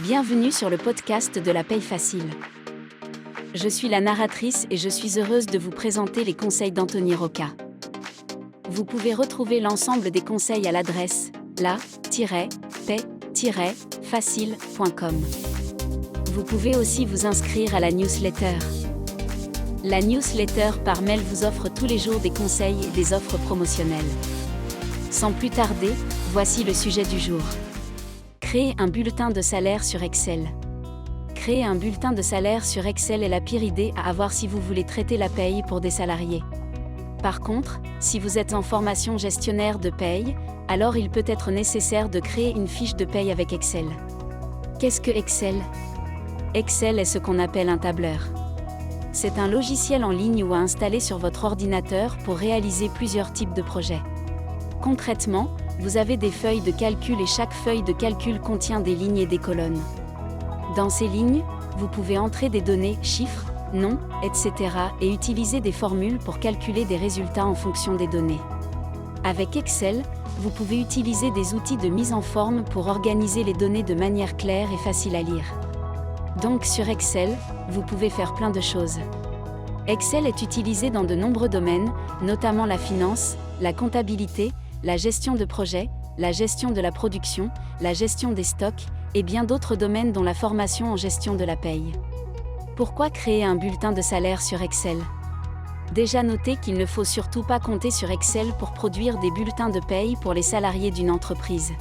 Bienvenue sur le podcast de la paye facile. Je suis la narratrice et je suis heureuse de vous présenter les conseils d'Anthony Rocca. Vous pouvez retrouver l'ensemble des conseils à l'adresse la-paye-facile.com. Vous pouvez aussi vous inscrire à la newsletter. La newsletter par mail vous offre tous les jours des conseils et des offres promotionnelles. Sans plus tarder, voici le sujet du jour. Créer un bulletin de salaire sur Excel. Créer un bulletin de salaire sur Excel est la pire idée à avoir si vous voulez traiter la paye pour des salariés. Par contre, si vous êtes en formation gestionnaire de paye, alors il peut être nécessaire de créer une fiche de paye avec Excel. Qu'est-ce que Excel ? Excel est ce qu'on appelle un tableur. C'est un logiciel en ligne ou à installer sur votre ordinateur pour réaliser plusieurs types de projets. Concrètement, vous avez des feuilles de calcul et chaque feuille de calcul contient des lignes et des colonnes. Dans ces lignes, vous pouvez entrer des données, chiffres, noms, etc. et utiliser des formules pour calculer des résultats en fonction des données. Avec Excel, vous pouvez utiliser des outils de mise en forme pour organiser les données de manière claire et facile à lire. Donc sur Excel, vous pouvez faire plein de choses. Excel est utilisé dans de nombreux domaines, notamment la finance, la comptabilité, la gestion de projet, la gestion de la production, la gestion des stocks, et bien d'autres domaines dont la formation en gestion de la paye. Pourquoi créer un bulletin de salaire sur Excel ? Déjà notez qu'il ne faut surtout pas compter sur Excel pour produire des bulletins de paye pour les salariés d'une entreprise.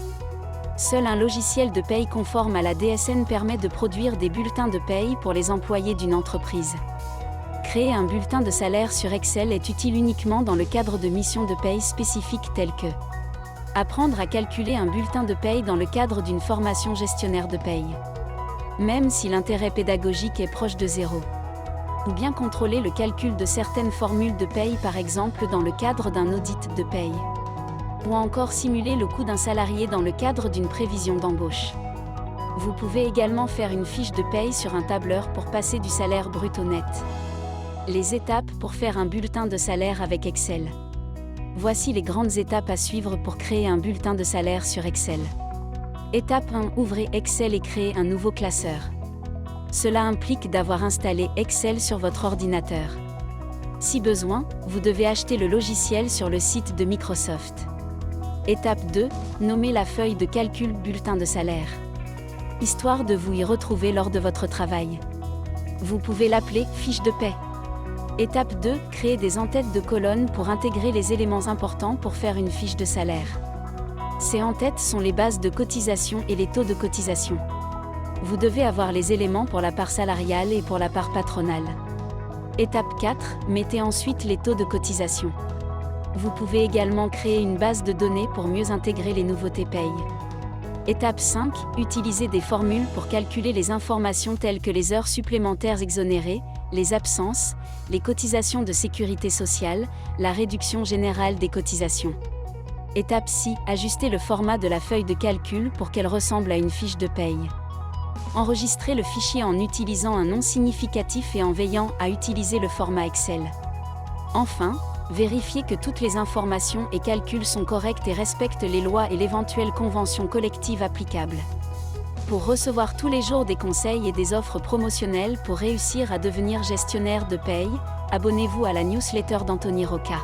Seul un logiciel de paye conforme à la DSN permet de produire des bulletins de paye pour les employés d'une entreprise. Créer un bulletin de salaire sur Excel est utile uniquement dans le cadre de missions de paye spécifiques telles que apprendre à calculer un bulletin de paye dans le cadre d'une formation gestionnaire de paye, même si l'intérêt pédagogique est proche de zéro, ou bien contrôler le calcul de certaines formules de paye par exemple dans le cadre d'un audit de paye, ou encore simuler le coût d'un salarié dans le cadre d'une prévision d'embauche. Vous pouvez également faire une fiche de paye sur un tableur pour passer du salaire brut au net. Les étapes pour faire un bulletin de salaire avec Excel. Voici les grandes étapes à suivre pour créer un bulletin de salaire sur Excel. Étape 1. Ouvrez Excel et créez un nouveau classeur. Cela implique d'avoir installé Excel sur votre ordinateur. Si besoin, vous devez acheter le logiciel sur le site de Microsoft. Étape 2. Nommez la feuille de calcul bulletin de salaire, histoire de vous y retrouver lors de votre travail. Vous pouvez l'appeler fiche de paie. Étape 2. Créer des en-têtes de colonnes pour intégrer les éléments importants pour faire une fiche de salaire. Ces en-têtes sont les bases de cotisation et les taux de cotisation. Vous devez avoir les éléments pour la part salariale et pour la part patronale. Étape 4. Mettez ensuite les taux de cotisation. Vous pouvez également créer une base de données pour mieux intégrer les nouveautés paye. Étape 5. Utilisez des formules pour calculer les informations telles que les heures supplémentaires exonérées, les absences, les cotisations de sécurité sociale, la réduction générale des cotisations. Étape 6. Ajustez le format de la feuille de calcul pour qu'elle ressemble à une fiche de paye. Enregistrez le fichier en utilisant un nom significatif et en veillant à utiliser le format Excel. Enfin, vérifiez que toutes les informations et calculs sont corrects et respectent les lois et l'éventuelle convention collective applicable. Pour recevoir tous les jours des conseils et des offres promotionnelles pour réussir à devenir gestionnaire de paye, abonnez-vous à la newsletter d'Anthony Rocca.